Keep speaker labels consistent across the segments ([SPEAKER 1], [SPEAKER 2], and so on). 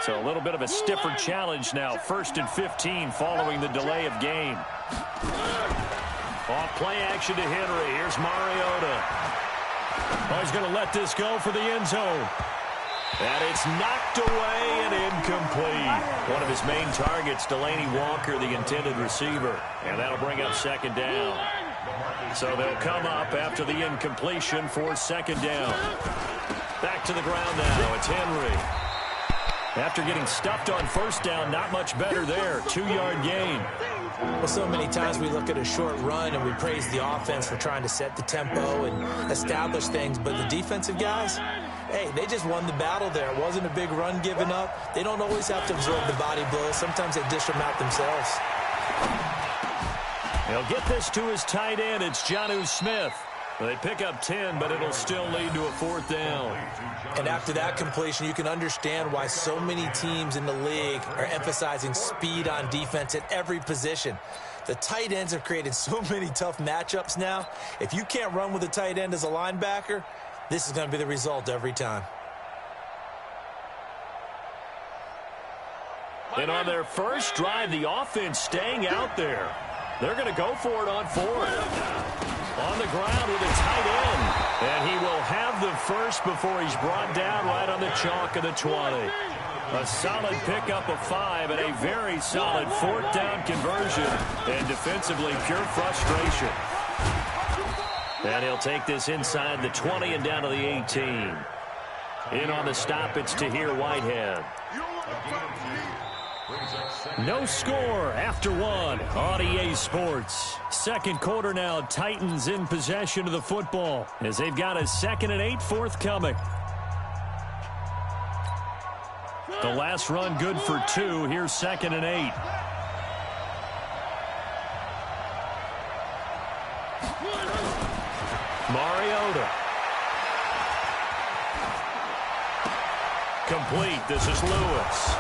[SPEAKER 1] So a little bit of a stiffer challenge now. 1st and 15 following the delay of game. Off play action to Henry. Here's Mariota. Oh, he's going to let this go for the end zone. And it's knocked away and incomplete. One of his main targets, Delaney Walker, the intended receiver. And that'll bring up 2nd down. So they'll come up after the incompletion for 2nd down. Back to the ground now. It's Henry. After getting stuffed on 1st down, not much better there. 2-yard gain.
[SPEAKER 2] Well, so many times we look at a short run and we praise the offense for trying to set the tempo and establish things. But the defensive guys, hey, they just won the battle there. It wasn't a big run given up. They don't always have to absorb the body blows. Sometimes they dish them out themselves.
[SPEAKER 1] He'll get this to his tight end. It's Jonnu Smith. They pick up 10, but it'll still lead to a 4th down.
[SPEAKER 2] And after that completion, you can understand why so many teams in the league are emphasizing speed on defense at every position. The tight ends have created so many tough matchups now. If you can't run with a tight end as a linebacker, this is going to be the result every time.
[SPEAKER 1] And on their first drive, the offense staying out there. They're going to go for it on 4th. On the ground with a tight end. And he will have the first before he's brought down right on the chalk of the 20. A solid pickup of 5 and a very solid 4th down conversion. And defensively, pure frustration. And he'll take this inside the 20 and down to the 18. In on the stop, it's Tahir Whitehead. No score after 1 on EA Sports. 2nd quarter now, Titans in possession of the football as they've got a 2nd and 8 forthcoming. The last run good for 2. Here's 2nd and 8. Mariota. Complete. This is Lewis.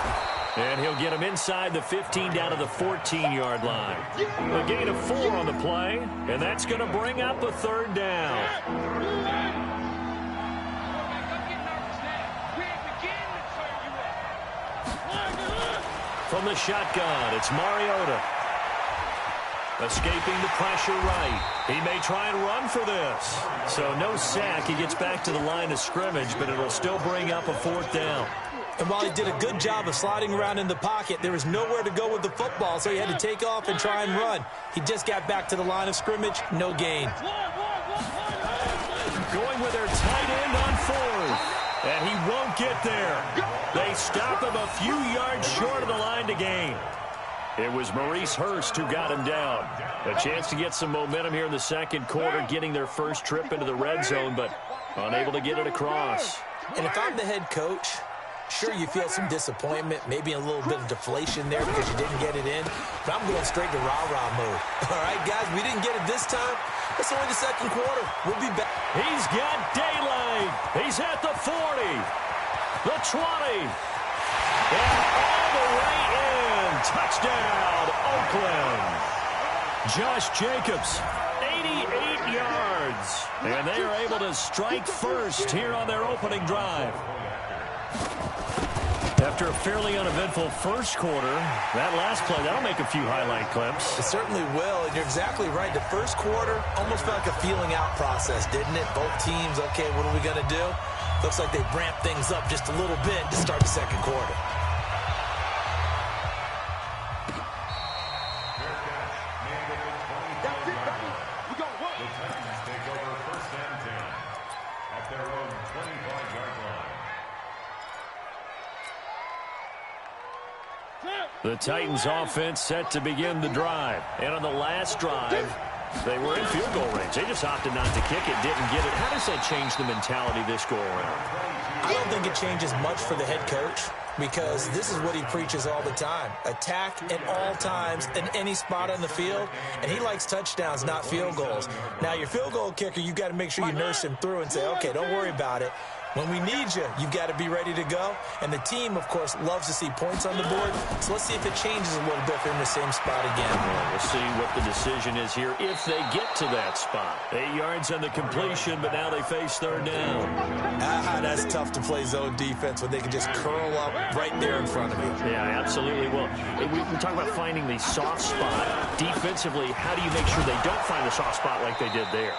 [SPEAKER 1] And he'll get him inside the 15 down to the 14-yard line. A gain of 4 on the play, and that's going to bring up a 3rd down. From the shotgun, it's Mariota. Escaping the pressure right. He may try and run for this. So no sack. He gets back to the line of scrimmage, but it'll still bring up a 4th down.
[SPEAKER 2] And while he did a good job of sliding around in the pocket, there was nowhere to go with the football, so he had to take off and try and run. He just got back to the line of scrimmage, no gain.
[SPEAKER 1] Going with their tight end on 4th, and he won't get there. They stop him a few yards short of the line to gain. It was Maurice Hurst who got him down. A chance to get some momentum here in the 2nd quarter, getting their first trip into the red zone, but unable to get it across.
[SPEAKER 2] And if I'm the head coach, sure, you feel some disappointment, maybe a little bit of deflation there because you didn't get it in. But I'm going straight to rah-rah mode. All right, guys, we didn't get it this time. It's only the 2nd quarter. We'll be back.
[SPEAKER 1] He's got daylight. He's at the 40, the 20, and all the way in. Touchdown, Oakland. Josh Jacobs, 88 yards. And they are able to strike first here on their opening drive. After a fairly uneventful first quarter, that last play, that'll make a few highlight clips.
[SPEAKER 2] It certainly will, and you're exactly right. The first quarter almost felt like a feeling out process, didn't it? Both teams, okay, what are we going to do? Looks like they ramped things up just a little bit to start the 2nd quarter.
[SPEAKER 1] The Titans offense set to begin the drive. And on the last drive, they were in field goal range. They just opted not to kick it, didn't get it. How does that change the mentality this go-around?
[SPEAKER 2] I don't think it changes much for the head coach because this is what he preaches all the time. Attack at all times in any spot on the field, and he likes touchdowns, not field goals. Now, your field goal kicker, you've got to make sure you nurse him through and say, okay, don't worry about it. When we need you, you've got to be ready to go. And the team, of course, loves to see points on the board. So let's see if it changes a little bit if they're in the same spot again.
[SPEAKER 1] Well, we'll see what the decision is here if they get to that spot. 8 yards on the completion, but now they face third down.
[SPEAKER 2] That's tough to play zone defense when they can just curl up right there in front of you.
[SPEAKER 1] Yeah, absolutely. Well, we talk about finding the soft spot. Defensively, how do you make sure they don't find the soft spot like they did there?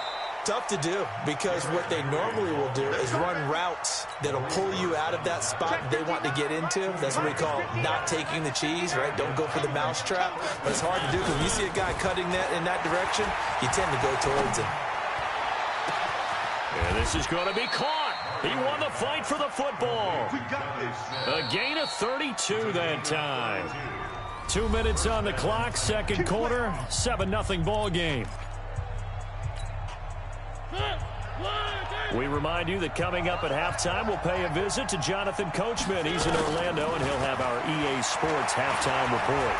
[SPEAKER 2] Tough to do, because what they normally will do is run routes that'll pull you out of that spot they want to get into. That's what we call not taking the cheese, right? Don't go for the mousetrap. But it's hard to do because when you see a guy cutting that in that direction, you tend to go towards him.
[SPEAKER 1] And this is going to be caught. He won the fight for the football. A gain of 32 that time. 2 minutes on the clock, second quarter, 7-0 ball game. We remind you that coming up at halftime, we'll pay a visit to Jonathan Coachman. He's in Orlando, and he'll have our EA Sports halftime report.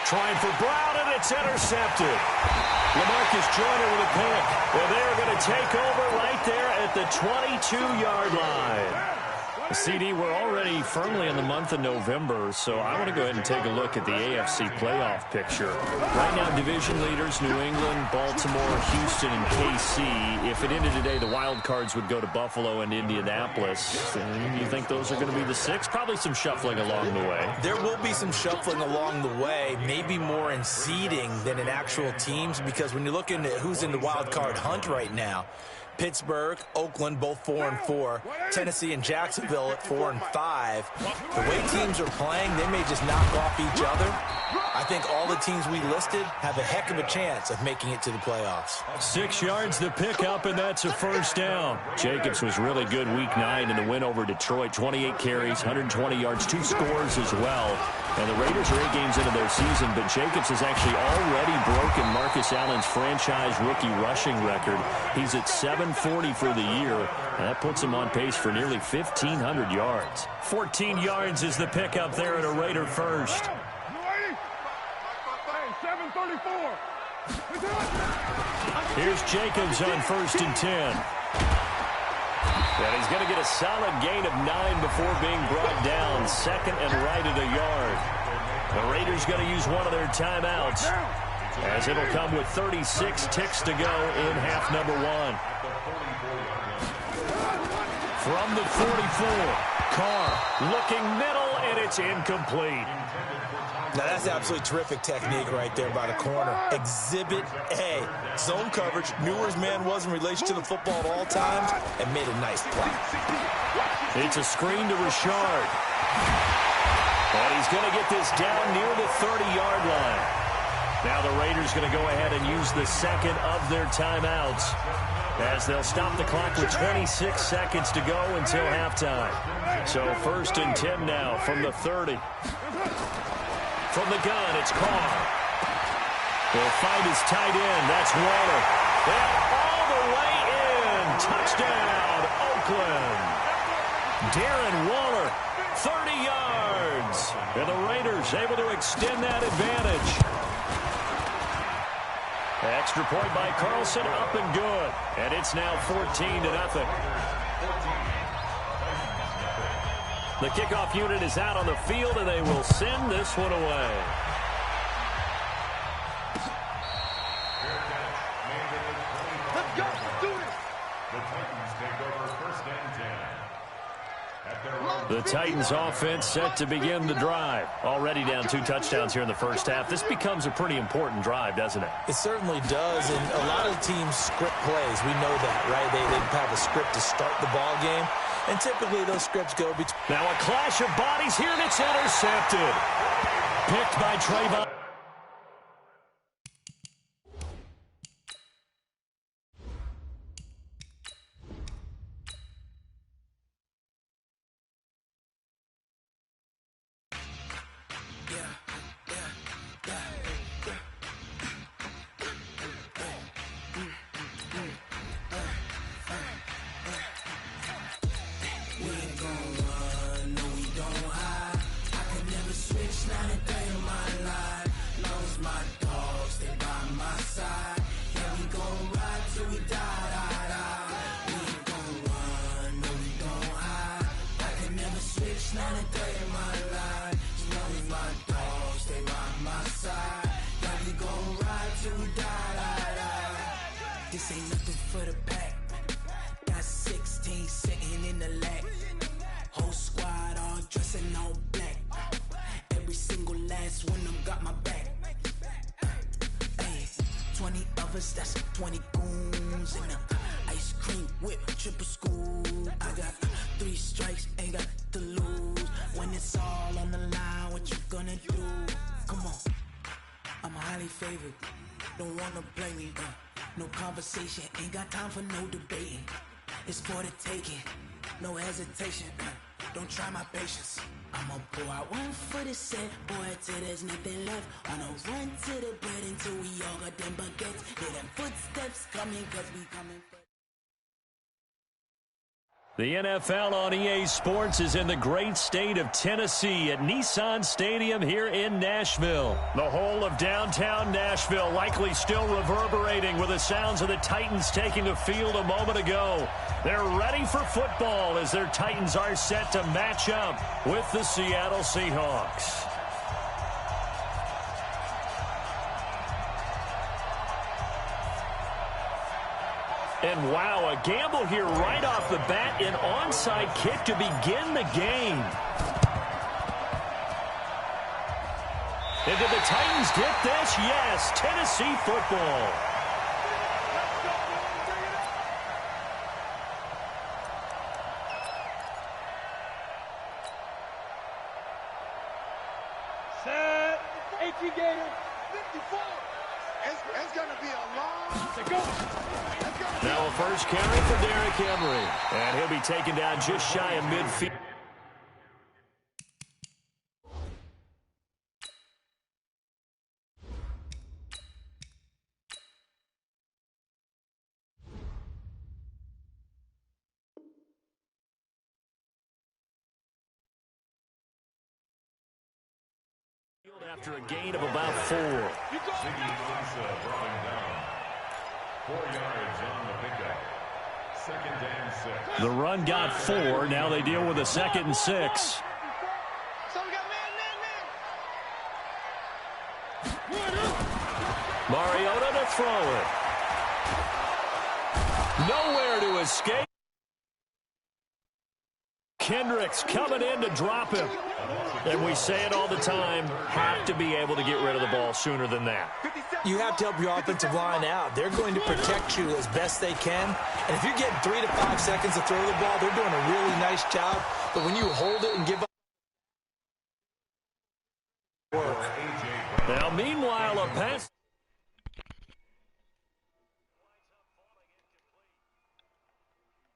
[SPEAKER 1] Trying for Brown, and it's intercepted. LaMarcus Joyner with a pick. Well, they're going to take over right there at the 22-yard line. CD, we're already firmly in the month of November, so I want to go ahead and take a look at the AFC playoff picture. Right now, division leaders, New England, Baltimore, Houston, and KC. If it ended today, the wild cards would go to Buffalo and Indianapolis. You think those are going to be the 6? Probably some shuffling along the way.
[SPEAKER 2] There will be some shuffling along the way, maybe more in seeding than in actual teams, because when you're looking at who's in the wild card hunt right now, Pittsburgh, Oakland, both 4-4. Tennessee and Jacksonville at 4-5. The way teams are playing, they may just knock off each other. I think all the teams we listed have a heck of a chance of making it to the playoffs.
[SPEAKER 1] 6 yards to pick up, and that's a first down. Jacobs was really good week 9 in the win over Detroit. 28 carries, 120 yards, 2 scores as well. And the Raiders are 8 games into their season, but Jacobs has actually already broken Marcus Allen's franchise rookie rushing record. He's at 740 for the year, and that puts him on pace for nearly 1,500 yards. 14 yards is the pickup there at a Raider first.
[SPEAKER 3] 7:34.
[SPEAKER 1] Here's Jacobs on 1st and 10. And he's going to get a solid gain of 9 before being brought down. Second and right at a yard. The Raiders going to use one of their timeouts, as it'll come with 36 ticks to go in half number 1. From the 44, Carr looking middle, and it's incomplete.
[SPEAKER 2] Now, that's absolutely terrific technique right there by the corner. Exhibit A. Zone coverage, knew where his man was in relation to the football at all times, and made a nice play.
[SPEAKER 1] It's a screen to Richard. And he's going to get this down near the 30-yard line. Now the Raiders going to go ahead and use the second of their timeouts, as they'll stop the clock with 26 seconds to go until halftime. So 1st and 10 now from the 30. From the gun, it's Carr. He'll find his tight end. That's Waller. And all the way in. Touchdown, Oakland. Darren Waller, 30 yards. And the Raiders able to extend that advantage. Extra point by Carlson, up and good. And it's now 14-0. The kickoff unit is out on the field, and they will send this one away.
[SPEAKER 3] Let's go. Let's do it.
[SPEAKER 1] The Titans offense set to begin the drive. Already down 2 touchdowns here in the first half. This becomes a pretty important drive, doesn't it?
[SPEAKER 2] It certainly does, and a lot of teams script plays. We know that, right? They have a script to start the ball game, and typically those scripts go between.
[SPEAKER 1] Now a clash of bodies here, and it's intercepted. Picked by Trayvon.
[SPEAKER 4] Not a day of my life. This ain't nothing for the pack. Got 16 sitting in the lag. Whole squad all dressing all black. Every single last one of them got my back. Hey, 20 of us, that's 20 goons in the ice cream whip, triple scoop. I got 3 strikes, ain't got to lose. When it's all on the line, what you gonna do? Come on, I'm highly favored. Don't wanna play me, no conversation, ain't got time for no debating. It's for the taking, no hesitation. Don't try my patience. I'ma pour out one for the set, boy, till there's nothing left. On a run to the bread until we all got them baguettes. Hear them footsteps coming, cause we coming for.
[SPEAKER 1] The NFL on EA Sports is in the great state of Tennessee at Nissan Stadium here in Nashville. The whole of downtown Nashville likely still reverberating with the sounds of the Titans taking the field a moment ago. They're ready for football as their Titans are set to match up with the Seattle Seahawks. And wow, a gamble here right off the bat, an onside kick to begin the game. And did the Titans get this? Yes, Tennessee football.
[SPEAKER 3] Set. 18 Gator. 54. It's going to be a long to go.
[SPEAKER 1] Now a first carry for Derrick Henry. And he'll be taken down just shy of midfield. After a gain of about 4. The run got 4. Now they deal with a 2nd and 6. Mariota to throw it. Nowhere to escape. Kendricks coming in to drop him. And we say it all the time, have to be able to get rid of the ball sooner than that.
[SPEAKER 2] You have to help your offensive line out. They're going to protect you as best they can. And if you're getting 3 to 5 seconds to throw the ball, they're doing a really nice job. But when you hold it and give up work.
[SPEAKER 1] Now, meanwhile, a pass.